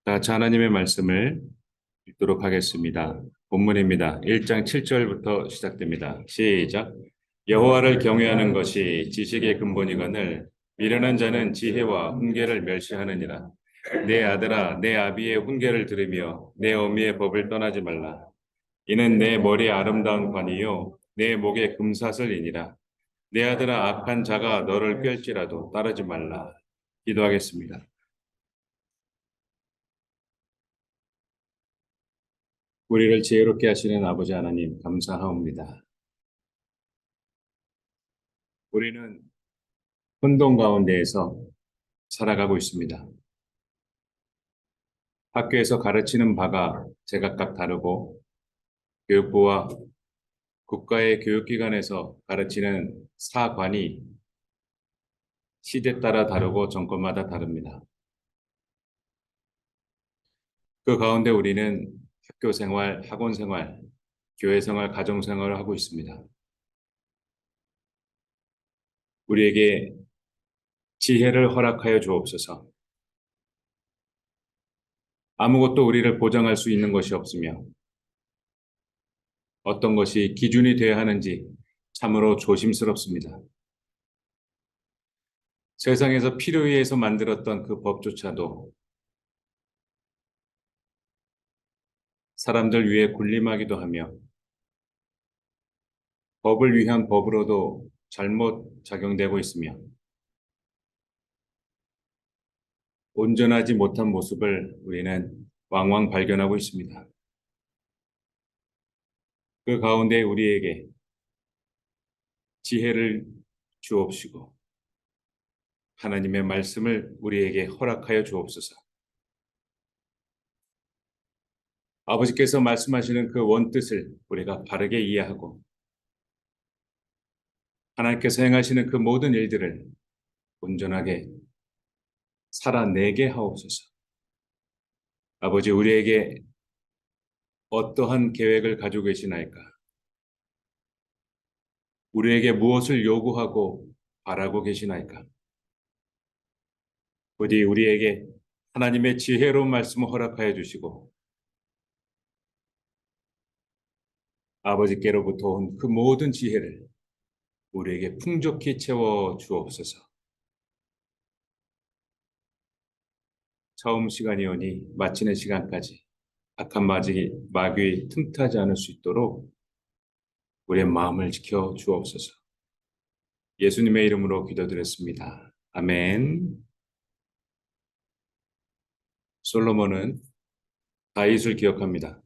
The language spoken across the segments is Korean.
자, 하나님의 말씀을 읽도록 하겠습니다. 본문입니다. 1장 7절부터 시작됩니다. 시작. 여호와를 경외하는 것이 지식의 근본이거늘 미련한 자는 지혜와 훈계를 멸시하느니라. 내 아들아, 내 아비의 훈계를 들으며 내 어미의 법을 떠나지 말라. 이는 내 머리에 아름다운 관이요 내 목에 금사슬이니라. 내 아들아, 악한 자가 너를 꿰을지라도 따르지 말라. 기도하겠습니다. 우리를 지혜롭게 하시는 아버지 하나님 감사하옵니다. 우리는 혼돈 가운데에서 살아가고 있습니다. 학교에서 가르치는 바가 제각각 다르고 교육부와 국가의 교육기관에서 가르치는 사관이 시대 따라 다르고 정권마다 다릅니다. 그 가운데 우리는 학교 생활, 학원 생활, 교회 생활, 가정 생활을 하고 있습니다. 우리에게 지혜를 허락하여 주옵소서. 아무것도 우리를 보장할 수 있는 것이 없으며 어떤 것이 기준이 되어야 하는지 참으로 조심스럽습니다. 세상에서 필요에 의해서 만들었던 그 법조차도 사람들 위해 군림하기도 하며 법을 위한 법으로도 잘못 작용되고 있으며 온전하지 못한 모습을 우리는 왕왕 발견하고 있습니다. 그 가운데 우리에게 지혜를 주옵시고 하나님의 말씀을 우리에게 허락하여 주옵소서. 아버지께서 말씀하시는 그 원뜻을 우리가 바르게 이해하고 하나님께서 행하시는 그 모든 일들을 온전하게 살아내게 하옵소서. 아버지, 우리에게 어떠한 계획을 가지고 계시나이까? 우리에게 무엇을 요구하고 바라고 계시나이까? 부디 우리에게 하나님의 지혜로운 말씀을 허락하여 주시고 아버지께로부터 온 그 모든 지혜를 우리에게 풍족히 채워 주옵소서. 처음 시간이오니 마치는 시간까지 악한 마귀 틈타지 않을 수 있도록 우리의 마음을 지켜 주옵소서. 예수님의 이름으로 기도드렸습니다. 아멘. 솔로몬은 다윗을 기억합니다.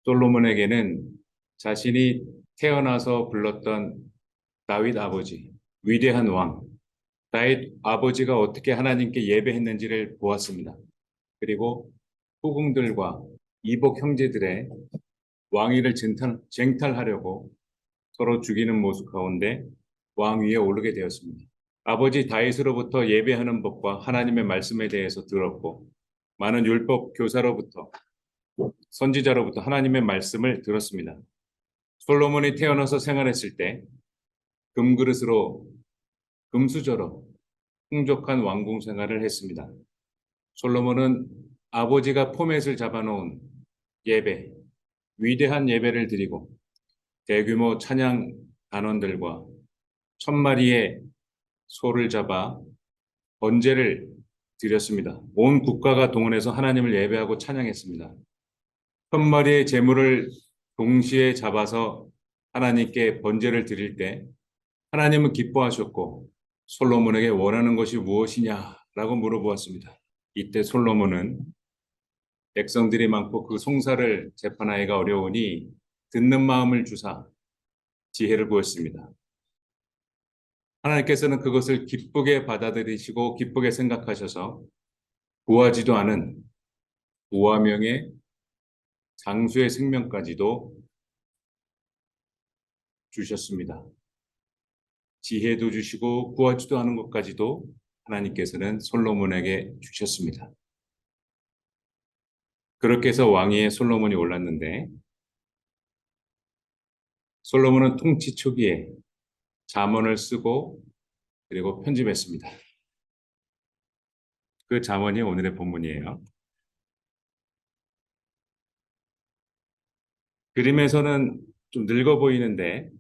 솔로몬에게는 자신이 태어나서 불렀던 다윗 아버지, 위대한 왕, 다윗 아버지가 어떻게 하나님께 예배했는지를 보았습니다. 그리고 후궁들과 이복 형제들의 왕위를 쟁탈하려고 서로 죽이는 모습 가운데 왕위에 오르게 되었습니다. 아버지 다윗으로부터 예배하는 법과 하나님의 말씀에 대해서 들었고 많은 율법 교사로부터 선지자로부터 하나님의 말씀을 들었습니다. 솔로몬이 태어나서 생활했을 때 금그릇으로 금수저로 풍족한 왕궁 생활을 했습니다. 솔로몬은 아버지가 포맷을 잡아놓은 예배, 위대한 예배를 드리고 대규모 찬양 단원들과 1000마리의 소를 잡아 번제를 드렸습니다. 온 국가가 동원해서 하나님을 예배하고 찬양했습니다. 1000마리의 제물을 동시에 잡아서 하나님께 번제를 드릴 때 하나님은 기뻐하셨고 솔로몬에게 원하는 것이 무엇이냐라고 물어보았습니다. 이때 솔로몬은 백성들이 많고 그 송사를 재판하기가 어려우니 듣는 마음을 주사 지혜를 구했습니다. 하나님께서는 그것을 기쁘게 받아들이시고 기쁘게 생각하셔서 구하지도 않은 우화명의 장수의 생명까지도 주셨습니다. 지혜도 주시고 구하지도 않은 것까지도 하나님께서는 솔로몬에게 주셨습니다. 그렇게 해서 왕위에 솔로몬이 올랐는데 솔로몬은 통치 초기에 잠언을 쓰고 그리고 편집했습니다. 그 잠언이 오늘의 본문이에요. 그림에서는 좀 늙어 보이는데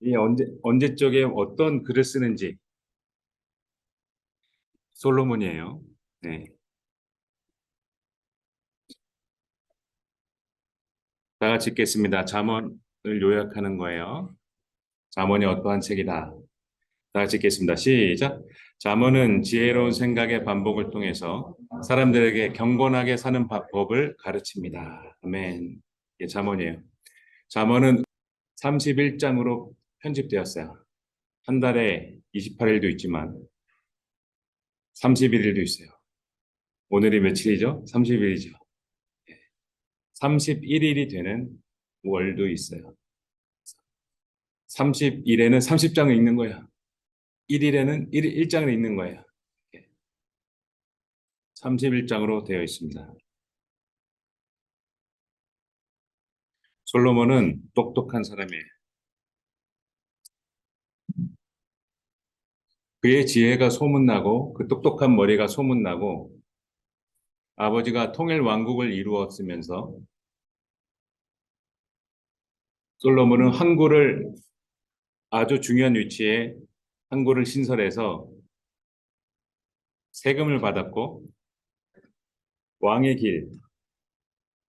이 언제적에 어떤 글을 쓰는지 솔로몬이에요. 네. 다 같이 읽겠습니다. 잠언을 요약하는 거예요. 잠언이 어떠한 책이다. 다 같이 읽겠습니다. 시작. 잠언은 지혜로운 생각의 반복을 통해서 사람들에게 경건하게 사는 법을 가르칩니다. 아멘. 이게 잠언이에요. 잠언은 31장으로 편집되었어요. 한 달에 28일도 있지만 31일도 있어요. 오늘이 며칠이죠? 30일이죠. 31일이 되는 월도 있어요. 30일에는 30장을 읽는 거야. 1일에는 1장을 읽는 거예요. 31장으로 되어 있습니다. 솔로몬은 똑똑한 사람이에요. 그의 지혜가 소문나고 그 똑똑한 머리가 소문나고 아버지가 통일 왕국을 이루었으면서 솔로몬은 항구를 아주 중요한 위치에 항구를 신설해서 세금을 받았고 왕의 길,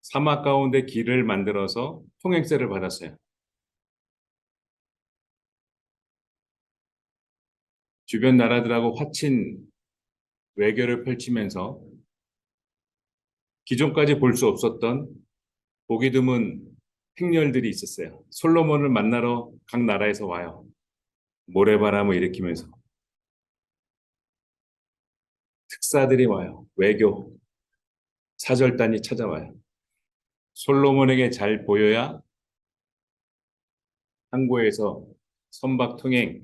사막 가운데 길을 만들어서 통행세를 받았어요. 주변 나라들하고 화친 외교를 펼치면서 기존까지 볼 수 없었던 보기 드문 행렬들이 있었어요. 솔로몬을 만나러 각 나라에서 와요. 모래바람을 일으키면서 특사들이 와요. 외교 사절단이 찾아와요. 솔로몬에게 잘 보여야 항구에서 선박 통행,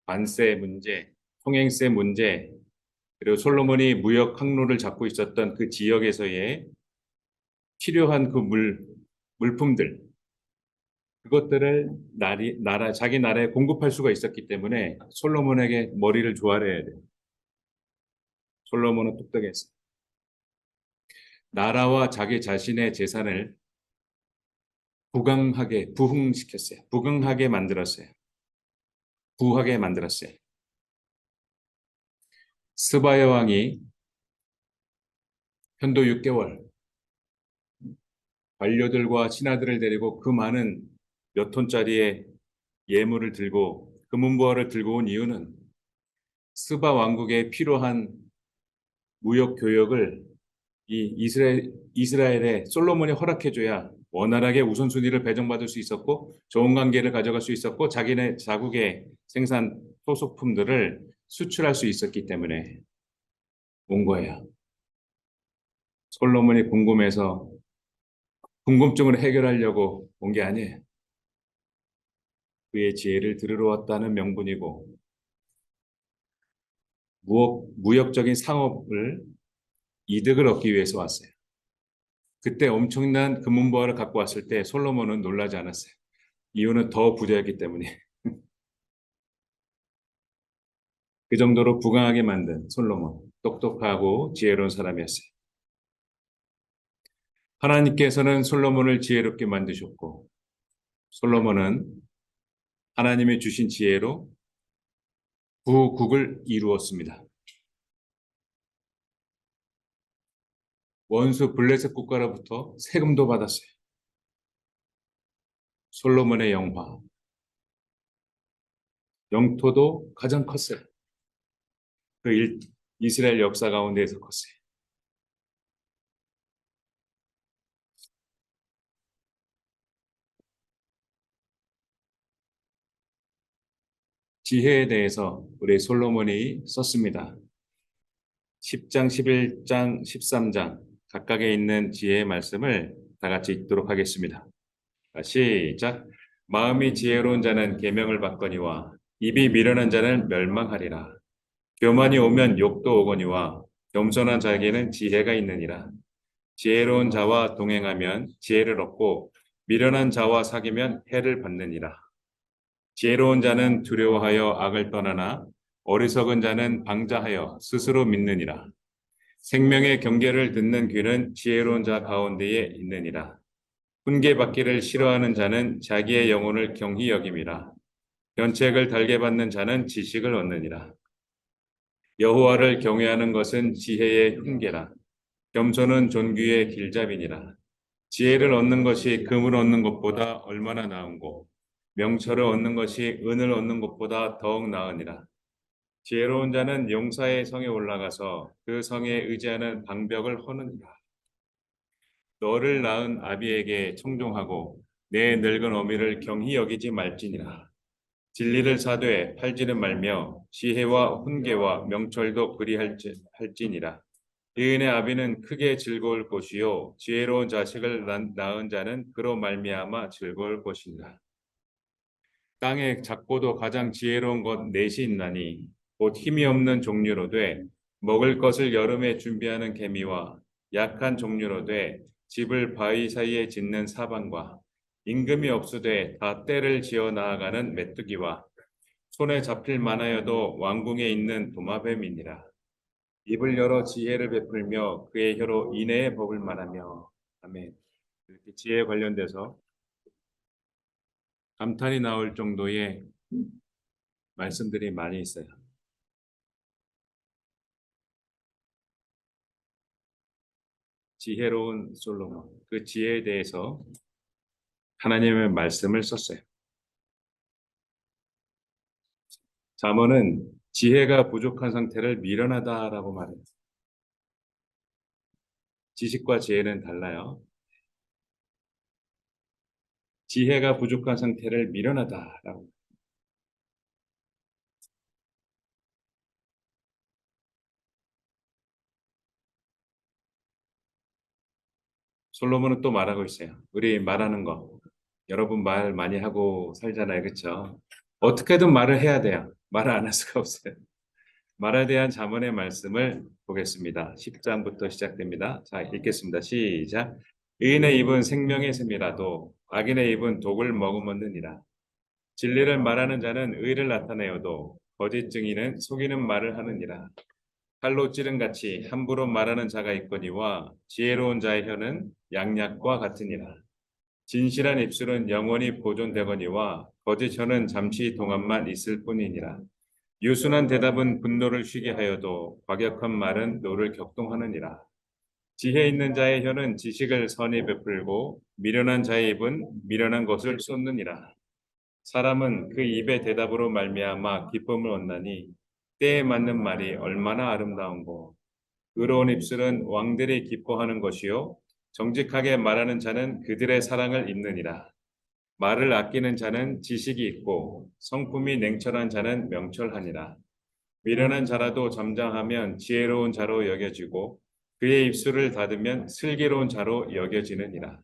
관세 문제, 통행세 문제, 그리고 솔로몬이 무역 항로를 잡고 있었던 그 지역에서의 필요한 그 물품들, 그것들을 자기 나라에 공급할 수가 있었기 때문에 솔로몬에게 머리를 조아려야 돼요. 솔로몬은 똑똑했어요. 나라와 자기 자신의 재산을 부흥시켰어요. 부흥하게 만들었어요. 부하게 만들었어요. 스바야 왕이 편도 6개월 관료들과 신하들을 데리고 그 많은 몇 톤짜리의 예물을 들고 금은보화를 들고 온 이유는 스바 왕국에 필요한 무역 교역을 이스라엘에 솔로몬이 허락해줘야 원활하게 우선순위를 배정받을 수 있었고 좋은 관계를 가져갈 수 있었고 자기네 자국의 생산 소속품들을 수출할 수 있었기 때문에 온 거예요. 솔로몬이 궁금해서 궁금증을 해결하려고 온 게 아니에요. 그의 지혜를 들으러 왔다는 명분이고 무역적인 상업을 이득을 얻기 위해서 왔어요. 그때 엄청난 금은보화를 갖고 왔을 때 솔로몬은 놀라지 않았어요. 이유는 더 부자였기 때문에. 그 정도로 부강하게 만든 솔로몬, 똑똑하고 지혜로운 사람이었어요. 하나님께서는 솔로몬을 지혜롭게 만드셨고 솔로몬은 하나님의 주신 지혜로 부국을 이루었습니다. 원수 블레셋 국가로부터 세금도 받았어요. 솔로몬의 영화, 영토도 가장 컸어요. 이스라엘 역사 가운데에서 컸어요. 지혜에 대해서 우리 솔로몬이 썼습니다. 10장, 11장, 13장 각각에 있는 지혜의 말씀을 다 같이 읽도록 하겠습니다. 시작. 마음이 지혜로운 자는 계명을 받거니와 입이 미련한 자는 멸망하리라. 교만이 오면 욕도 오거니와 겸손한 자에게는 지혜가 있느니라. 지혜로운 자와 동행하면 지혜를 얻고 미련한 자와 사귀면 해를 받느니라. 지혜로운 자는 두려워하여 악을 떠나나 어리석은 자는 방자하여 스스로 믿느니라. 생명의 경계를 듣는 귀는 지혜로운 자 가운데에 있느니라. 훈계받기를 싫어하는 자는 자기의 영혼을 경히 여김이라. 견책을 달게 받는 자는 지식을 얻느니라. 여호와를 경외하는 것은 지혜의 훈계라. 겸손은 존귀의 길잡이니라. 지혜를 얻는 것이 금을 얻는 것보다 얼마나 나은고, 명철을 얻는 것이 은을 얻는 것보다 더욱 나으니라. 지혜로운 자는 용사의 성에 올라가서 그 성에 의지하는 방벽을 허느니라. 너를 낳은 아비에게 청종하고 내 늙은 어미를 경히 여기지 말지니라. 진리를 사되 팔지는 말며 지혜와 훈계와 명철도 그리할지니라. 의인의 아비는 크게 즐거울 것이요 지혜로운 자식을 낳은 자는 그로 말미암아 즐거울 것이니라. 땅에 작고도 가장 지혜로운 것 넷이 있나니 곧 힘이 없는 종류로 돼 먹을 것을 여름에 준비하는 개미와 약한 종류로 돼 집을 바위 사이에 짓는 사방과 임금이 없으되 다 때를 지어 나아가는 메뚜기와 손에 잡힐 만하여도 왕궁에 있는 도마뱀이니라. 입을 열어 지혜를 베풀며 그의 혀로 인애의 법을 말하며. 아멘. 이렇게 지혜에 관련돼서 감탄이 나올 정도의 말씀들이 많이 있어요. 지혜로운 솔로몬, 그 지혜에 대해서 하나님의 말씀을 썼어요. 잠언은 지혜가 부족한 상태를 미련하다라고 말해요. 지식과 지혜는 달라요. 지혜가 부족한 상태를 미련하다라고. 솔로몬은 또 말하고 있어요. 우리 말하는 거, 여러분 말 많이 하고 살잖아요, 그렇죠? 어떻게든 말을 해야 돼요. 말을 안 할 수가 없어요. 말에 대한 잠언의 말씀을 보겠습니다. 10장부터 시작됩니다. 자, 읽겠습니다. 시작. 의인의 입은 생명의 샘이라도 악인의 입은 독을 머금었느니라. 진리를 말하는 자는 의를 나타내어도 거짓 증인은 속이는 말을 하느니라. 칼로 찌른 같이 함부로 말하는 자가 있거니와 지혜로운 자의 혀는 양약과 같으니라. 진실한 입술은 영원히 보존되거니와 거짓 혀는 잠시 동안만 있을 뿐이니라. 유순한 대답은 분노를 쉬게 하여도 과격한 말은 노를 격동하느니라. 지혜 있는 자의 혀는 지식을 선히 베풀고 미련한 자의 입은 미련한 것을 쏟느니라. 사람은 그 입의 대답으로 말미암아 기쁨을 얻나니 때에 맞는 말이 얼마나 아름다운고. 의로운 입술은 왕들이 기뻐하는 것이요 정직하게 말하는 자는 그들의 사랑을 입느니라. 말을 아끼는 자는 지식이 있고 성품이 냉철한 자는 명철하니라. 미련한 자라도 잠잠하면 지혜로운 자로 여겨지고 그의 입술을 닫으면 슬기로운 자로 여겨지느니라.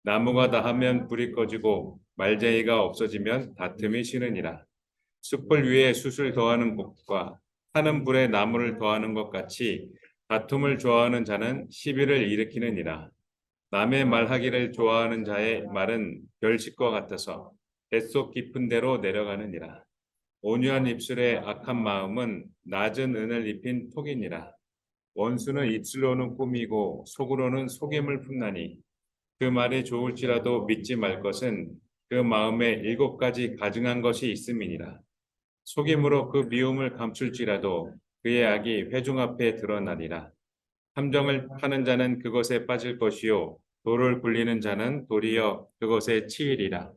나무가 다하면 불이 꺼지고 말쟁이가 없어지면 다툼이 쉬느니라. 숯불 위에 숯을 더하는 것과 타는 불에 나무를 더하는 것 같이 다툼을 좋아하는 자는 시비를 일으키느니라. 남의 말하기를 좋아하는 자의 말은 별식과 같아서 뱃속 깊은 데로 내려가느니라. 온유한 입술의 악한 마음은 낮은 은을 입힌 톡이니라. 원수는 입술로는 꾸미고 속으로는 속임을 품나니 그 말이 좋을지라도 믿지 말 것은 그 마음에 7가지 가증한 것이 있음이니라. 속임으로 그 미움을 감출지라도 그의 악이 회중 앞에 드러나리라. 함정을 파는 자는 그것에 빠질 것이요 돌을 굴리는 자는 도리어 그것에 치이리라.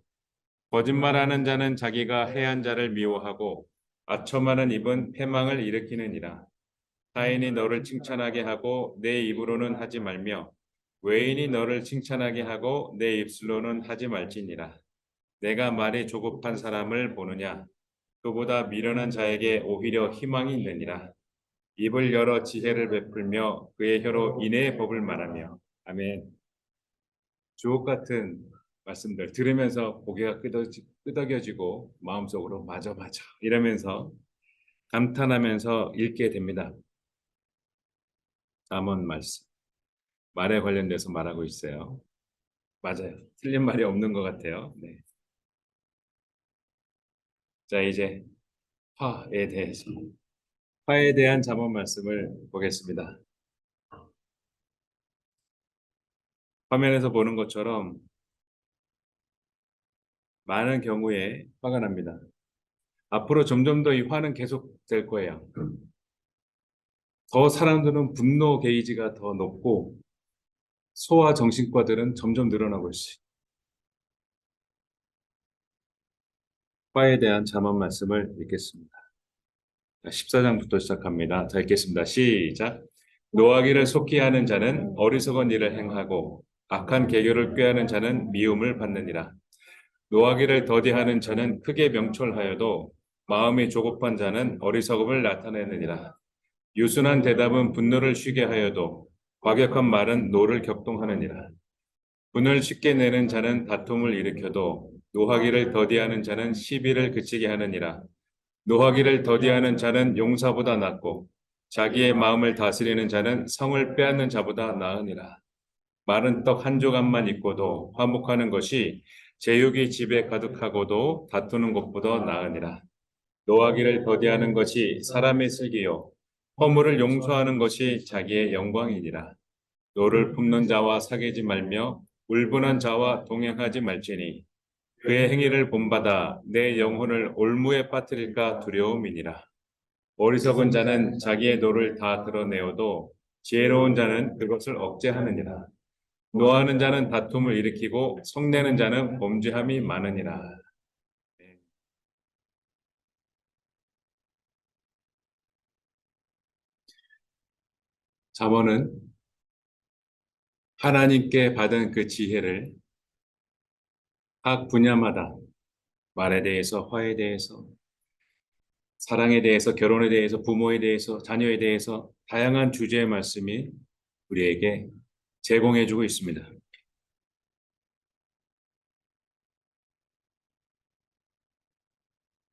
거짓말하는 자는 자기가 해한 자를 미워하고 아첨하는 입은 패망을 일으키느니라. 타인이 너를 칭찬하게 하고 내 입으로는 하지 말며 외인이 너를 칭찬하게 하고 내 입술로는 하지 말지니라. 내가 말이 조급한 사람을 보느냐? 그보다 미련한 자에게 오히려 희망이 있느니라. 입을 열어 지혜를 베풀며 그의 혀로 인애의 법을 말하며. 아멘. 주옥 같은 말씀들 들으면서 고개가 끄덕여지고 마음속으로 맞아 맞아 이러면서 감탄하면서 읽게 됩니다. 잠언 말씀. 말에 관련돼서 말하고 있어요. 맞아요. 틀린 말이 없는 것 같아요. 네. 자, 이제 화에 대해서. 화에 대한 잠언 말씀을 보겠습니다. 화면에서 보는 것처럼 많은 경우에 화가 납니다. 앞으로 점점 더 이 화는 계속될 거예요. 더 사람들은 분노 게이지가 더 높고 소아 정신과들은 점점 늘어나고 있어요. 화에 대한 잠언 말씀을 읽겠습니다. 14장부터 시작합니다. 자, 읽겠습니다. 시작. 노하기를 속히 하는 자는 어리석은 일을 행하고 악한 계교를 꾀하는 자는 미움을 받느니라. 노하기를 더디하는 자는 크게 명철하여도 마음이 조급한 자는 어리석음을 나타내느니라. 유순한 대답은 분노를 쉬게 하여도 과격한 말은 노를 격동하느니라. 분을 쉽게 내는 자는 다툼을 일으켜도 노하기를 더디하는 자는 시비를 그치게 하느니라. 노하기를 더디하는 자는 용사보다 낫고 자기의 마음을 다스리는 자는 성을 빼앗는 자보다 나으니라. 마른 떡 한 조각만 있고도 화목하는 것이 제육이 집에 가득하고도 다투는 것보다 나으니라. 노하기를 더디하는 것이 사람의 슬기요 허물을 용서하는 것이 자기의 영광이니라. 노를 품는 자와 사귀지 말며 울분한 자와 동행하지 말지니 그의 행위를 본받아 내 영혼을 올무에 빠뜨릴까 두려움이니라. 어리석은 자는 자기의 노를 다 드러내어도 지혜로운 자는 그것을 억제하느니라. 노하는 자는 다툼을 일으키고 성내는 자는 범죄함이 많으니라. 잠언은 하나님께 받은 그 지혜를 각 분야마다 말에 대해서, 화에 대해서, 사랑에 대해서, 결혼에 대해서, 부모에 대해서, 자녀에 대해서 다양한 주제의 말씀이 우리에게 제공해주고 있습니다.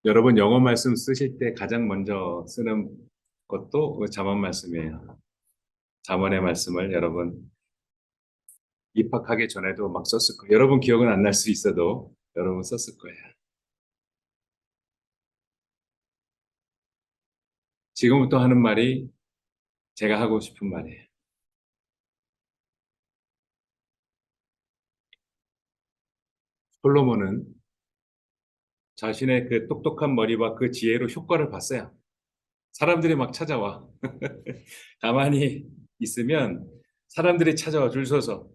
여러분 영어 말씀 쓰실 때 가장 먼저 쓰는 것도 그 잠언 말씀이에요. 잠언의 말씀을 여러분 입학하기 전에도 막 썼을 거예요. 여러분 기억은 안 날 수 있어도 여러분 썼을 거예요. 지금부터 하는 말이 제가 하고 싶은 말이에요. 솔로몬은 자신의 그 똑똑한 머리와 그 지혜로 효과를 봤어요. 사람들이 막 찾아와. 가만히 있으면 사람들이 찾아와 줄 서서.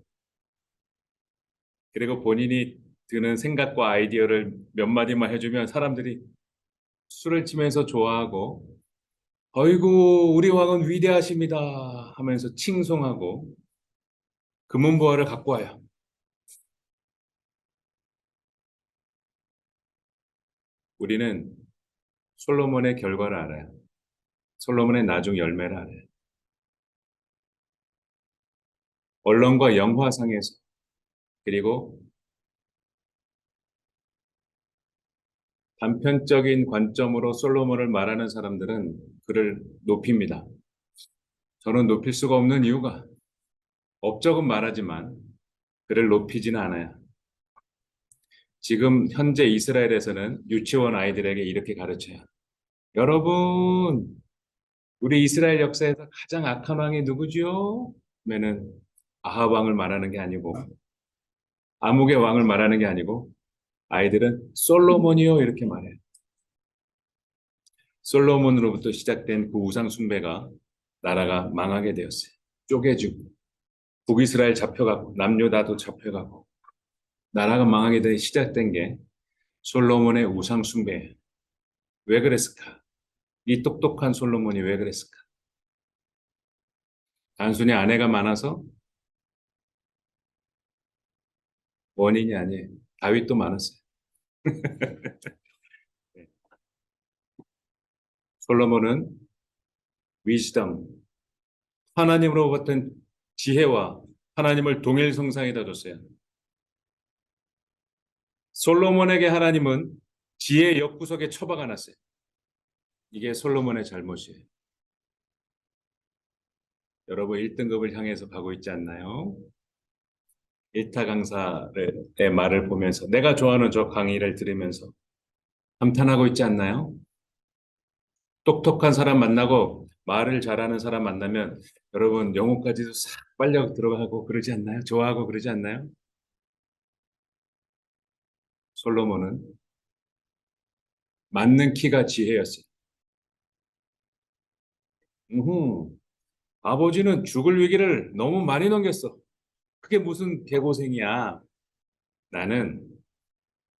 그리고 본인이 드는 생각과 아이디어를 몇 마디만 해주면 사람들이 술을 치면서 좋아하고, 어이구, 우리 왕은 위대하십니다 하면서 칭송하고 금은보화를 갖고 와요. 우리는 솔로몬의 결과를 알아요. 솔로몬의 나중 열매를 알아요. 언론과 영화상에서 그리고 단편적인 관점으로 솔로몬을 말하는 사람들은 그를 높입니다. 저는 높일 수가 없는 이유가 업적은 말하지만 그를 높이지는 않아요. 지금 현재 이스라엘에서는 유치원 아이들에게 이렇게 가르쳐요. 여러분, 우리 이스라엘 역사에서 가장 악한 왕이 누구지요? 그러면은 아합 왕을 말하는 게 아니고 아묵의 왕을 말하는 게 아니고 아이들은 솔로몬이요 이렇게 말해요. 솔로몬으로부터 시작된 그 우상 숭배가 나라가 망하게 되었어요. 쪼개지고 북이스라엘 잡혀가고 남유다도 잡혀가고 나라가 망하게 된 시작된 게 솔로몬의 우상 숭배예요. 왜 그랬을까? 이 똑똑한 솔로몬이 왜 그랬을까? 단순히 아내가 많아서 원인이 아니에요. 다윗도 많았어요. 네. 솔로몬은 위즈덤, 하나님으로부터 지혜와 하나님을 동일 성상에다 줬어요. 솔로몬에게 하나님은 지혜 옆구석에 처박아 놨어요. 이게 솔로몬의 잘못이에요. 여러분 1등급을 향해서 가고 있지 않나요? 일타 강사의 말을 보면서 내가 좋아하는 저 강의를 들으면서 감탄하고 있지 않나요? 똑똑한 사람 만나고 말을 잘하는 사람 만나면 여러분 영혼까지도 싹 빨려 들어가고 그러지 않나요? 좋아하고 그러지 않나요? 솔로몬은 맞는 키가 지혜였어요. 우후, 아버지는 죽을 위기를 너무 많이 넘겼어. 그게 무슨 개고생이야. 나는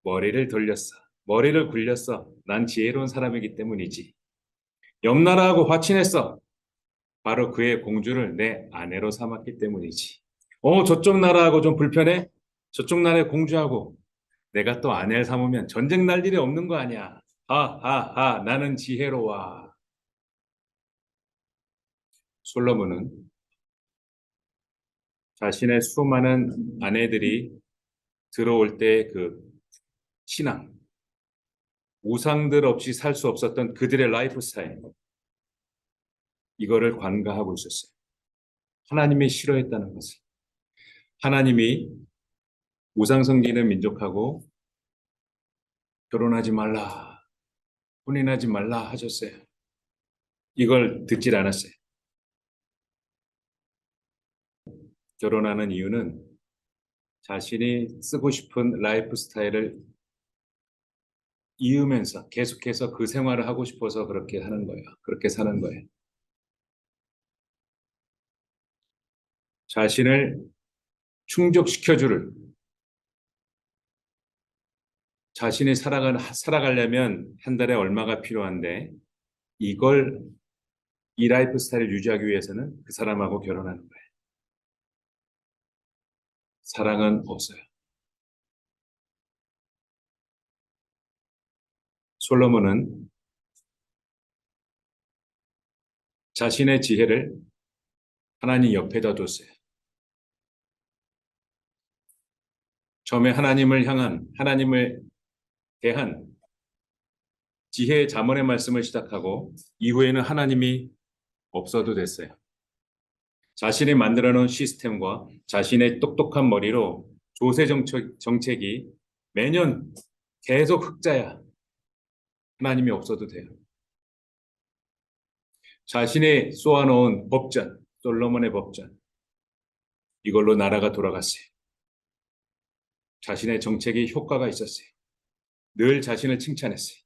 머리를 돌렸어. 머리를 굴렸어. 난 지혜로운 사람이기 때문이지. 염나라하고 화친했어. 바로 그의 공주를 내 아내로 삼았기 때문이지. 저쪽 나라하고 좀 불편해? 저쪽 나라의 공주하고 내가 또 아내를 삼으면 전쟁 날 일이 없는 거 아니야. 하하하, 나는 지혜로워. 솔로몬은 자신의 수많은 아내들이 들어올 때 그 신앙, 우상들 없이 살 수 없었던 그들의 라이프 스타일, 이거를 관가하고 있었어요. 하나님이 싫어했다는 것을. 하나님이 우상 섬기는 민족하고 결혼하지 말라, 혼인하지 말라 하셨어요. 이걸 듣질 않았어요. 결혼하는 이유는 자신이 쓰고 싶은 라이프 스타일을 이으면서 계속해서 그 생활을 하고 싶어서 그렇게 하는 거예요. 그렇게 사는 거예요. 자신을 충족시켜줄 자신이 살아가려면 한 달에 얼마가 필요한데 이걸 이 라이프 스타일을 유지하기 위해서는 그 사람하고 결혼하는 거예요. 사랑은 없어요. 솔로몬은 자신의 지혜를 하나님 옆에다 뒀어요. 처음에 하나님을 대한 지혜의 잠언의 말씀을 시작하고 이후에는 하나님이 없어도 됐어요. 자신이 만들어 놓은 시스템과 자신의 똑똑한 머리로 조세 정책이 매년 계속 흑자야. 하나님이 없어도 돼요. 자신이 쏘아놓은 법전, 솔로몬의 법전, 이걸로 나라가 돌아갔어요. 자신의 정책이 효과가 있었어요. 늘 자신을 칭찬했어요.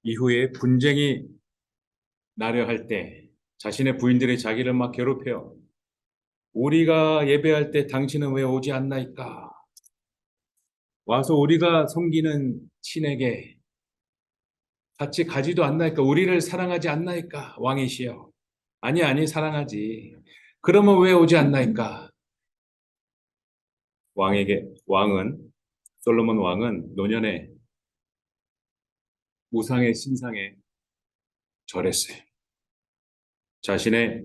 이후에 분쟁이 나려 할 때 자신의 부인들이 자기를 막 괴롭혀요. 우리가 예배할 때 당신은 왜 오지 않나이까? 와서 우리가 섬기는 신에게 같이 가지도 않나이까? 우리를 사랑하지 않나이까? 왕이시여. 아니, 아니, 사랑하지. 그러면 왜 오지 않나이까? 솔로몬 왕은 노년에 우상의 신상에 절했어요. 자신의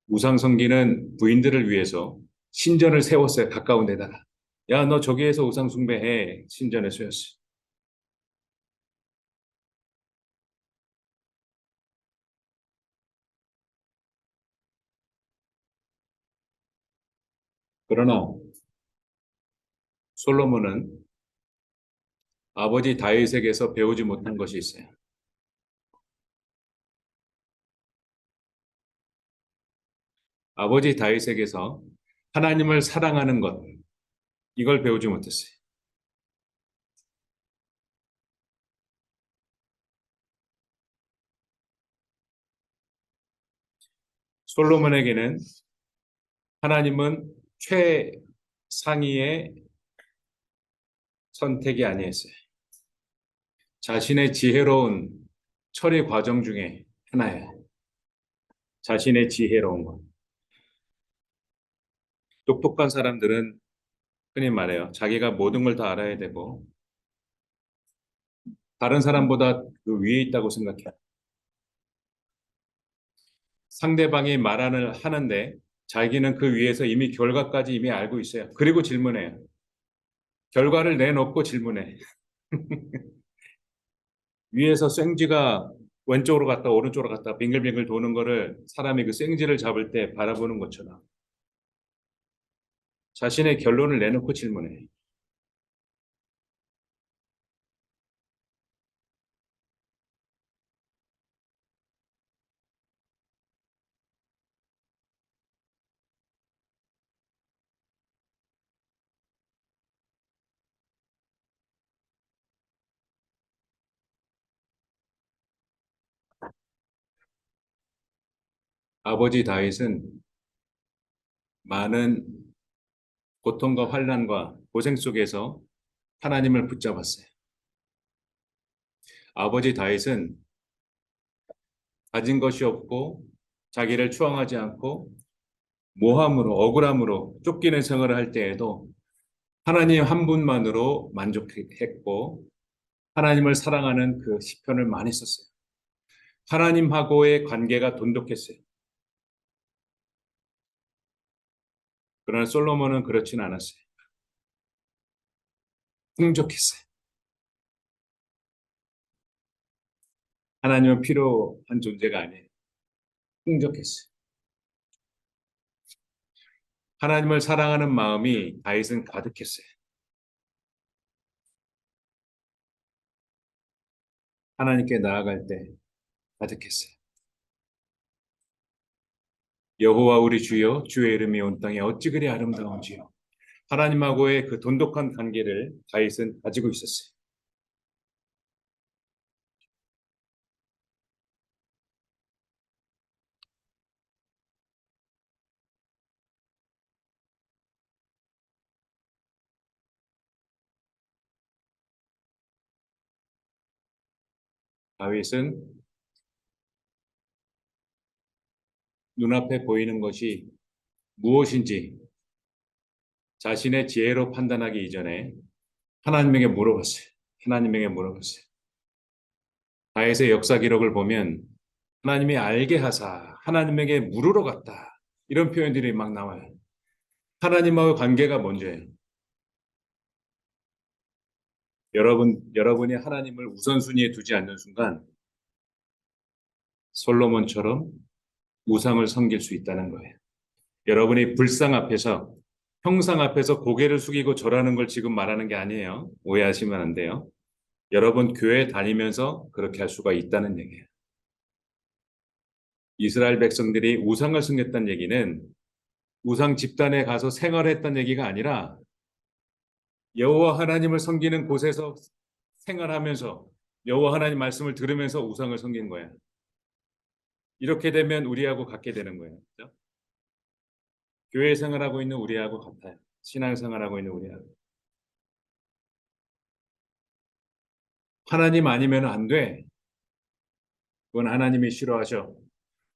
우상 섬기는 부인들을 위해서 신전을 세웠어요. 가까운 데다가. 야, 너 저기에서 우상 숭배해. 신전에 세웠어요. 그러나 솔로몬은 아버지 다윗에게서 배우지 못한 것이 있어요. 아버지 다윗에게서 하나님을 사랑하는 것, 이걸 배우지 못했어요. 솔로몬에게는 하나님은 최상위의 선택이 아니었어요. 자신의 지혜로운 처리 과정 중에 하나예요. 자신의 지혜로운 것. 똑똑한 사람들은 흔히 말해요. 자기가 모든 걸 다 알아야 되고 다른 사람보다 그 위에 있다고 생각해요. 상대방이 말을 하는데 자기는 그 위에서 이미 결과까지 이미 알고 있어요. 그리고 질문해요. 결과를 내놓고 질문해. 위에서 생쥐가 왼쪽으로 갔다 오른쪽으로 갔다 빙글빙글 도는 거를 사람이 그 생쥐를 잡을 때 바라보는 것처럼 자신의 결론을 내놓고 질문해. 아버지 다윗은 많은 고통과 환난과 고생 속에서 하나님을 붙잡았어요. 아버지 다윗은 가진 것이 없고 자기를 추앙하지 않고 모함으로 억울함으로 쫓기는 생활을 할 때에도 하나님 한 분만으로 만족했고 하나님을 사랑하는 그 시편을 많이 썼어요. 하나님하고의 관계가 돈독했어요. 그러나 솔로몬은 그렇진 않았어요. 풍족했어요. 하나님은 필요한 존재가 아니에요. 풍족했어요. 하나님을 사랑하는 마음이 다윗은 가득했어요. 하나님께 나아갈 때 가득했어요. 여호와 우리 주여, 주의 이름이 온 땅에 어찌 그리 아름다운지요. 하나님하고의 그 돈독한 관계를 다윗은 가지고 있었어요. 다윗은 눈앞에 보이는 것이 무엇인지 자신의 지혜로 판단하기 이전에 하나님에게 물어봤어요. 하나님에게 물어봤어요. 다윗의 역사 기록을 보면 하나님이 알게 하사 하나님에게 물으러 갔다. 이런 표현들이 막 나와요. 하나님하고 관계가 먼저예요. 여러분이 하나님을 우선순위에 두지 않는 순간 솔로몬처럼 우상을 섬길 수 있다는 거예요. 여러분이 불상 앞에서 형상 앞에서 고개를 숙이고 절하는 걸 지금 말하는 게 아니에요. 오해하시면 안 돼요. 여러분 교회 다니면서 그렇게 할 수가 있다는 얘기예요. 이스라엘 백성들이 우상을 섬겼다는 얘기는 우상 집단에 가서 생활했다는 얘기가 아니라 여호와 하나님을 섬기는 곳에서 생활하면서 여호와 하나님 말씀을 들으면서 우상을 섬긴 거예요. 이렇게 되면 우리하고 같게 되는 거예요. 그렇죠? 교회 생활하고 있는 우리하고 같아요. 신앙 생활하고 있는 우리하고. 하나님 아니면 안 돼. 그건 하나님이 싫어하셔.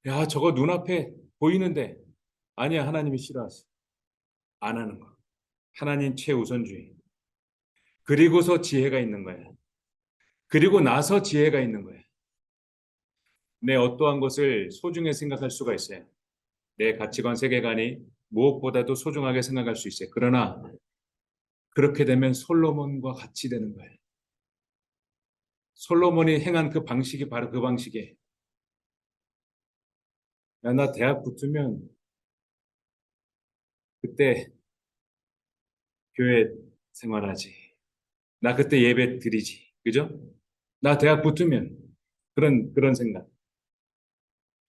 야, 저거 눈앞에 보이는데. 아니야, 하나님이 싫어하셔. 안 하는 거. 하나님 최우선주의. 그리고서 지혜가 있는 거예요. 그리고 나서 지혜가 있는 거예요. 내 어떠한 것을 소중히 생각할 수가 있어요. 내 가치관, 세계관이 무엇보다도 소중하게 생각할 수 있어요. 그러나 그렇게 되면 솔로몬과 같이 되는 거예요. 솔로몬이 행한 그 방식이 바로 그 방식이에요. 야, 나 대학 붙으면 그때 교회 생활하지. 나 그때 예배 드리지. 그죠? 나 대학 붙으면 그런 생각.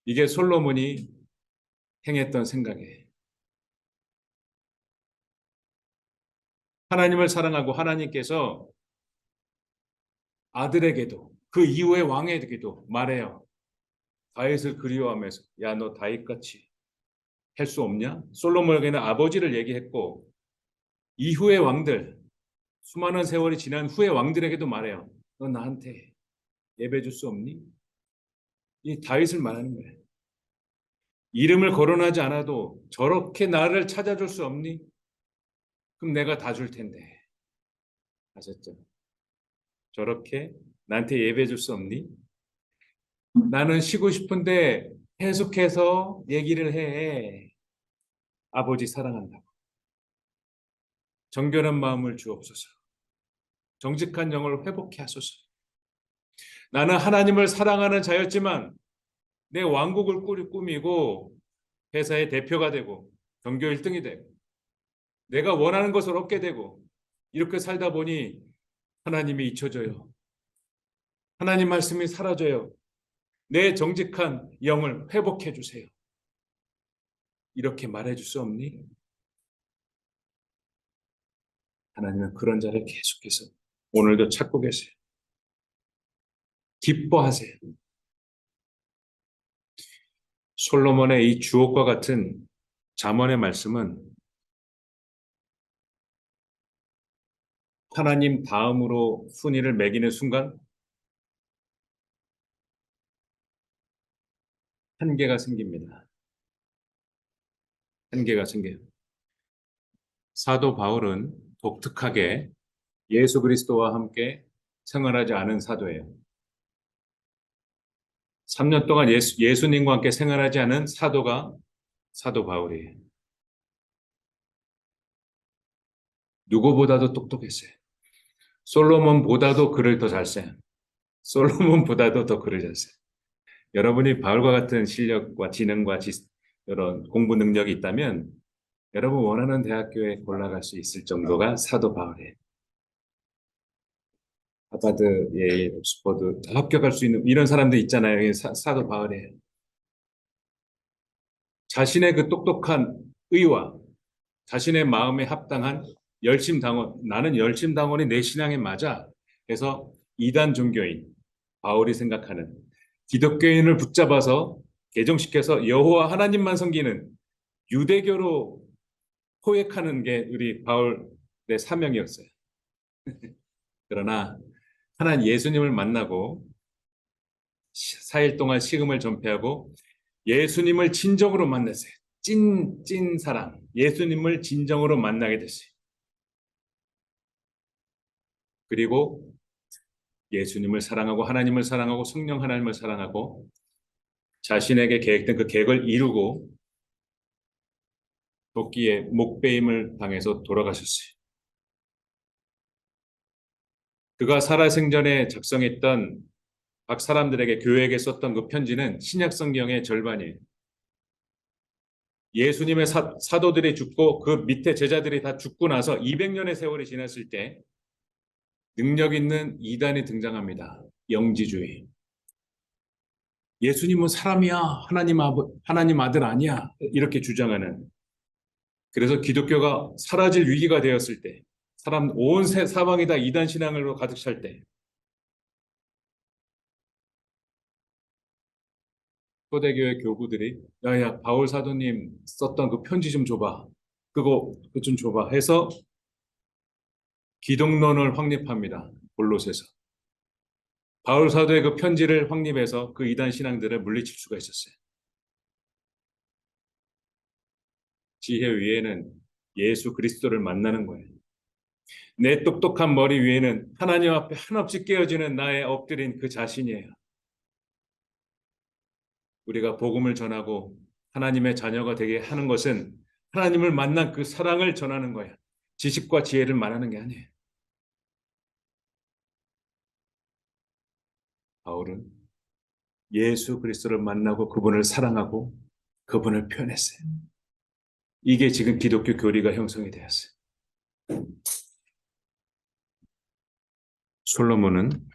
이게 솔로몬이 행했던 생각이에요. 하나님을 사랑하고 하나님께서 아들에게도 그 이후의 왕에게도 말해요. 다윗을 그리워하면서 야, 너 다윗같이 할 수 없냐? 솔로몬에게는 아버지를 얘기했고 이후의 왕들 수많은 세월이 지난 후의 왕들에게도 말해요. 너 나한테 예배 줄 수 없니? 이 다윗을 말하는 거예요. 이름을 거론하지 않아도 저렇게 나를 찾아줄 수 없니? 그럼 내가 다 줄 텐데. 아셨죠? 저렇게 나한테 예배 줄 수 없니? 나는 쉬고 싶은데 계속해서 얘기를 해. 아버지 사랑한다고. 정결한 마음을 주옵소서. 정직한 영을 회복해 하소서. 나는 하나님을 사랑하는 자였지만 내 왕국을 꾸미고 회사의 대표가 되고 전교 1등이 되고 내가 원하는 것을 얻게 되고 이렇게 살다 보니 하나님이 잊혀져요. 하나님 말씀이 사라져요. 내 정직한 영을 회복해 주세요. 이렇게 말해 줄 수 없니? 하나님은 그런 자를 계속해서 오늘도 찾고 계세요. 기뻐하세요. 솔로몬의 이 주옥과 같은 잠언의 말씀은 하나님 다음으로 순위를 매기는 순간 한계가 생깁니다. 한계가 생겨요. 사도 바울은 독특하게 예수 그리스도와 함께 생활하지 않은 사도예요. 3년 동안 예수님과 함께 생활하지 않은 사도가 사도 바울이에요. 누구보다도 똑똑했어요. 솔로몬보다도 글을 더 잘 써요. 솔로몬보다도 더 글을 잘 써요. 여러분이 바울과 같은 실력과 지능과 이런 공부 능력이 있다면 여러분 원하는 대학교에 올라갈 수 있을 정도가 사도 바울이에요. 하버드, 예일, 옥스퍼드 다 합격할 수 있는 이런 사람들 있잖아요. 이게 사도 바울이에요. 자신의 그 똑똑한 의와 자신의 마음에 합당한 열심당원, 나는 열심당원이 내 신앙에 맞아. 그래서 이단 종교인 바울이 생각하는 기독교인을 붙잡아서 개종시켜서 여호와 하나님만 섬기는 유대교로 포획하는 게 우리 바울의 사명이었어요. 그러나 하나님 예수님을 만나고 4일 동안 식음을 전폐하고 예수님을 진정으로 만났어요. 찐 사랑. 예수님을 진정으로 만나게 됐어요. 그리고 예수님을 사랑하고 하나님을 사랑하고 성령 하나님을 사랑하고 자신에게 계획된 그 계획을 이루고 도끼에 목베임을 당해서 돌아가셨어요. 그가 살아생전에 작성했던 각 사람들에게 교회에게 썼던 그 편지는 신약 성경의 절반이에요. 예수님의 사도들이 죽고 그 밑에 제자들이 다 죽고 나서 200년의 세월이 지났을 때 능력 있는 이단이 등장합니다. 영지주의. 예수님은 사람이야. 하나님 아들 아니야. 이렇게 주장하는. 그래서 기독교가 사라질 위기가 되었을 때, 온 사방이 다 이단 신앙으로 가득 찰 때, 초대교회 교구들이 야야 바울 사도님 썼던 그 편지 좀 줘봐. 그거 좀 줘봐 해서 기독론을 확립합니다. 골로새서. 바울 사도의 그 편지를 확립해서 그 이단 신앙들을 물리칠 수가 있었어요. 지혜 위에는 예수 그리스도를 만나는 거예요. 내 똑똑한 머리 위에는 하나님 앞에 한없이 깨어지는 나의 엎드린 그 자신이에요. 우리가 복음을 전하고 하나님의 자녀가 되게 하는 것은 하나님을 만난 그 사랑을 전하는 거예요. 지식과 지혜를 말하는 게 아니에요. 바울은 예수 그리스도를 만나고 그분을 사랑하고 그분을 표현했어요. 이게 지금 기독교 교리가 형성이 되었어요. 솔로몬은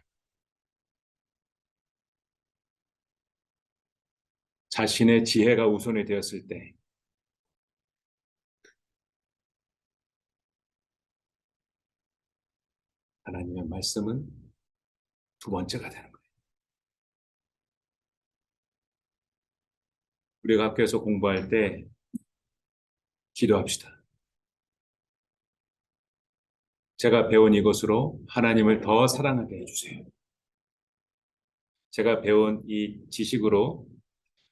자신의 지혜가 우선이 되었을 때 하나님의 말씀은 두 번째가 되는 거예요. 우리가 학교에서 공부할 때 기도합시다. 제가 배운 이것으로 하나님을 더 사랑하게 해주세요. 제가 배운 이 지식으로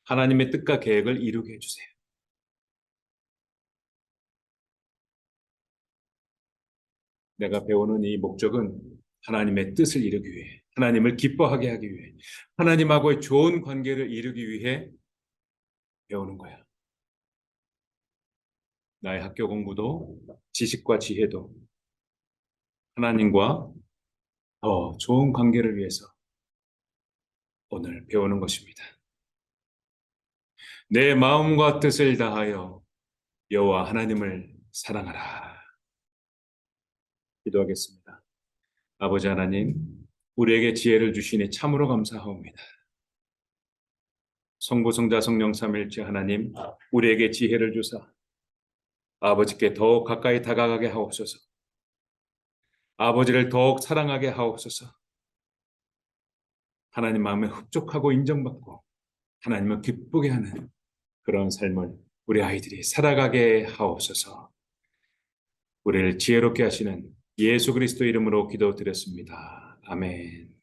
하나님의 뜻과 계획을 이루게 해주세요. 내가 배우는 이 목적은 하나님의 뜻을 이루기 위해, 하나님을 기뻐하게 하기 위해, 하나님하고의 좋은 관계를 이루기 위해 배우는 거야. 나의 학교 공부도 지식과 지혜도 하나님과 더 좋은 관계를 위해서 오늘 배우는 것입니다. 내 마음과 뜻을 다하여 여호와 하나님을 사랑하라. 기도하겠습니다. 아버지 하나님, 우리에게 지혜를 주시니 참으로 감사하옵니다. 성부, 성자, 성령 삼일체 하나님, 우리에게 지혜를 주사 아버지께 더욱 가까이 다가가게 하옵소서. 아버지를 더욱 사랑하게 하옵소서. 하나님 마음에 흡족하고 인정받고 하나님을 기쁘게 하는 그런 삶을 우리 아이들이 살아가게 하옵소서. 우리를 지혜롭게 하시는 예수 그리스도 이름으로 기도드렸습니다. 아멘.